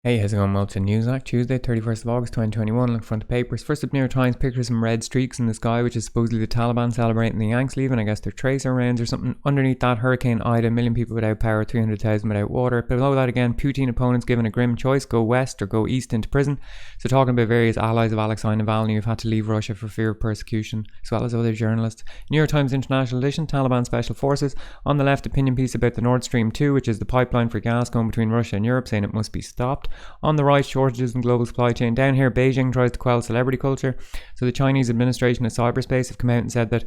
Hey, how's it going? Welcome to News Act Tuesday, 31st of August 2021. Look front of papers. First up, New York Times pictures some red streaks in the sky, which is supposedly the Taliban celebrating the Yanks leaving. I guess they're tracer rounds or something. Underneath that, Hurricane Ida, 1 million people without power, 300,000 without water. Below that again, Putin opponents given a grim choice, go west or go east into prison. So talking about various allies of Alexei Navalny who've had to leave Russia for fear of persecution, as well as other journalists. New York Times International Edition, Taliban Special Forces. On the left, opinion piece about the Nord Stream 2, which is the pipeline for gas going between Russia and Europe, saying it must be stopped. On the right, shortages in global supply chain. Down here, Beijing tries to quell celebrity culture. So the Chinese administration of cyberspace have come out and said that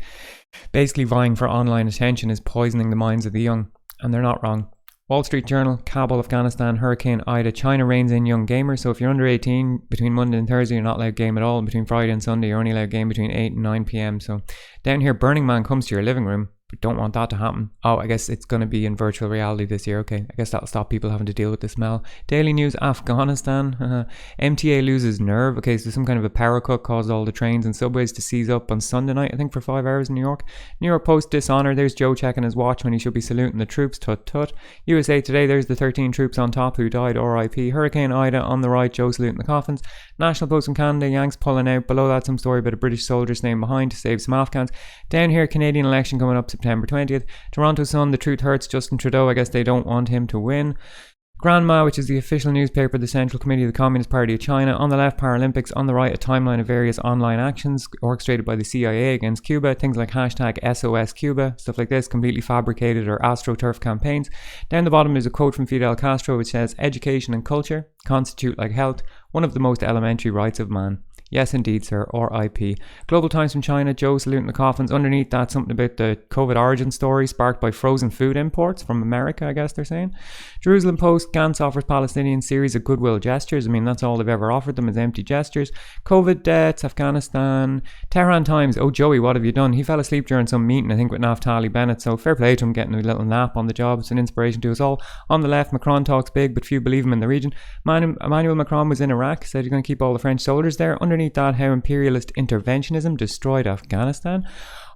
basically vying for online attention is poisoning the minds of the young. And they're not wrong. Wall Street Journal, Kabul, Afghanistan, Hurricane Ida, China reins in young gamers. So if you're under 18, between Monday and Thursday, you're not allowed game at all. And between Friday and Sunday, you're only allowed game between 8 and 9 p.m. So down here, Burning Man comes to your living room. But don't want that to happen. Oh, I guess it's going to be in virtual reality this year. Okay, I guess that'll stop people having to deal with the smell. Daily News, Afghanistan. MTA loses nerve. Okay, so some kind of a power cut caused all the trains and subways to seize up on Sunday night, I think for 5 hours in New York. New York Post, dishonor. There's Joe checking his watch when he should be saluting the troops. Tut tut. USA Today, there's the 13 troops on top who died. R.I.P. Hurricane Ida on the right, Joe saluting the coffins. National Post from Canada, Yanks pulling out. Below that, some story about a British soldier staying behind to save some Afghans. Down here, Canadian election coming up September 20th. Toronto Sun, the truth hurts. Justin Trudeau, I guess they don't want him to win. Granma, which is the official newspaper of the Central Committee of the Communist Party of China. On the left, Paralympics. On the right, a timeline of various online actions orchestrated by the CIA against Cuba. Things like hashtag SOS Cuba, stuff like this, completely fabricated or AstroTurf campaigns. Down the bottom is a quote from Fidel Castro which says, "Education and culture constitute, like health, one of the most elementary rights of man." Yes, indeed, sir. R.I.P. Global Times from China, Joe saluting the coffins. Underneath that, something about the COVID origin story sparked by frozen food imports from America, I guess they're saying. Jerusalem Post, Gantz offers Palestinians series of goodwill gestures. I mean, that's all they've ever offered them is empty gestures. COVID deaths, Afghanistan. Tehran Times, oh, Joey, what have you done? He fell asleep during some meeting, I think, with Naftali Bennett, so fair play to him getting a little nap on the job. It's an inspiration to us all. On the left, Macron talks big, but few believe him in the region. Emmanuel Macron was in Iraq, said he's going to keep all the French soldiers there. Underneath that, how imperialist interventionism destroyed Afghanistan.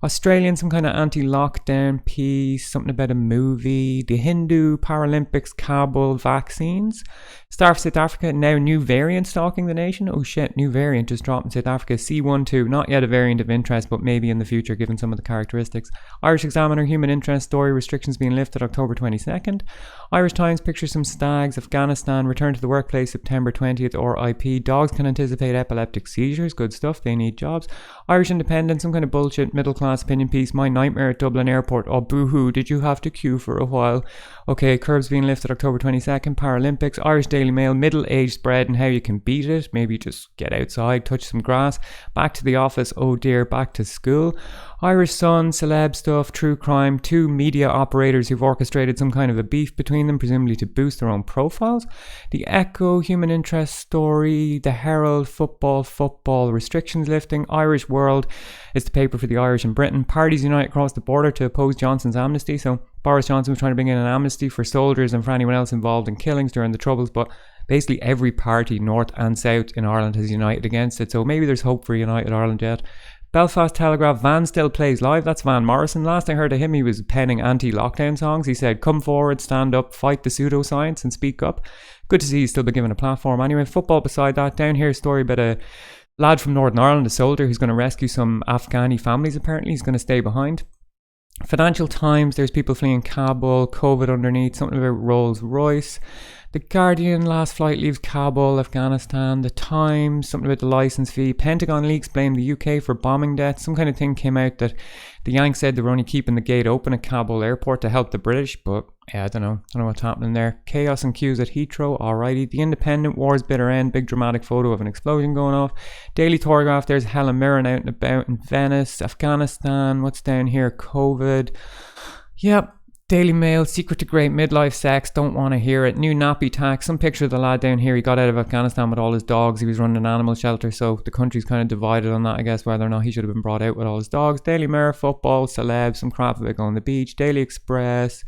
Australian, some kind of anti-lockdown piece, something about a movie. The Hindu, Paralympics, Kabul, vaccines. Star of South Africa, now new variant stalking the nation. Oh shit, new variant just dropped in South Africa. C12, not yet a variant of interest, but maybe in the future given some of the characteristics. Irish Examiner, human interest story, restrictions being lifted October 22nd. Irish Times pictures some stags. Afghanistan, return to the workplace September 20th, R.I.P. Dogs can anticipate epileptic seizures, good stuff, they need jobs. Irish Independent, some kind of bullshit middle class opinion piece. My nightmare at Dublin Airport. Oh, boo-hoo, did you have to queue for a while? Okay, curbs being lifted October 22nd. Paralympics. Irish Daily Mail, middle-aged spread and how you can beat it. Maybe just get outside, touch some grass. Back to the office. Oh dear, back to school. Irish Sun, celeb stuff, true crime. 2 media operators who've orchestrated some kind of a beef between them, presumably to boost their own profiles. The Echo, human interest story. The Herald, football, restrictions lifting. Irish World is the paper for the Irish in Britain. Parties unite across the border to oppose Johnson's amnesty. So Boris Johnson was trying to bring in an amnesty for soldiers and for anyone else involved in killings during the Troubles, but basically every party, north and south in Ireland, has united against it. So maybe there's hope for United Ireland yet. Belfast Telegraph, Van still plays live. That's Van Morrison. Last I heard of him, he was penning anti-lockdown songs. He said, come forward, stand up, fight the pseudoscience and speak up. Good to see he's still been given a platform. Anyway, football beside that. Down here, a story about a lad from Northern Ireland, a soldier who's going to rescue some Afghani families apparently. He's going to stay behind. Financial Times, there's people fleeing Kabul, COVID underneath, something about Rolls Royce. The Guardian, last flight leaves Kabul, Afghanistan. The Times, something about the license fee. Pentagon leaks blame the UK for bombing deaths. Some kind of thing came out that the Yanks said they were only keeping the gate open at Kabul airport to help the British, but yeah, I don't know what's happening there. Chaos and queues at Heathrow, alrighty. The Independent, war's bitter end, big dramatic photo of an explosion going off. Daily Telegraph, there's Helen Mirren out and about in Venice. Afghanistan, what's down here? COVID. Yep. Daily Mail, secret to great midlife sex, don't want to hear it. New nappy tax, some picture of the lad down here. He got out of Afghanistan with all his dogs. He was running an animal shelter, so the country's kind of divided on that, I guess, whether or not he should have been brought out with all his dogs. Daily Mirror, football, celebs, some crap about going to the beach. Daily Express,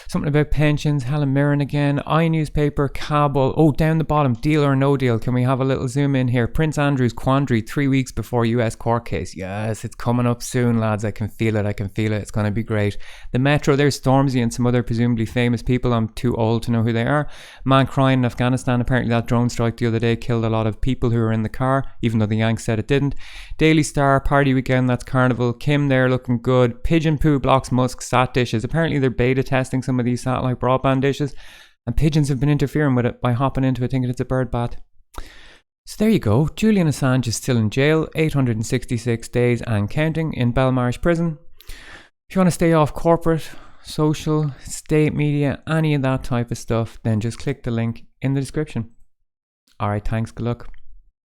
something about pensions. Helen Mirren again. iNewspaper, Kabul. Oh, down the bottom, deal or no deal. Can we have a little zoom in here? Prince Andrew's quandary 3 weeks before US court case. Yes, it's coming up soon, lads. I can feel it. It's going to be great. The Metro, there's Storm Stormzy and some other presumably famous people. I'm too old to know who they are. Man crying in Afghanistan. Apparently that drone strike the other day killed a lot of people who were in the car, even though the Yanks said it didn't. Daily Star, party weekend, that's Carnival. Kim there looking good. Pigeon poo blocks Musk sat dishes. Apparently they're beta testing some of these satellite broadband dishes, and pigeons have been interfering with it by hopping into it thinking it's a bird bath. So there you go. Julian Assange is still in jail, 866 days and counting in Belmarsh prison. If you want to stay off corporate, social, state media, any of that type of stuff, then just click the link in the description. Alright, thanks, good luck.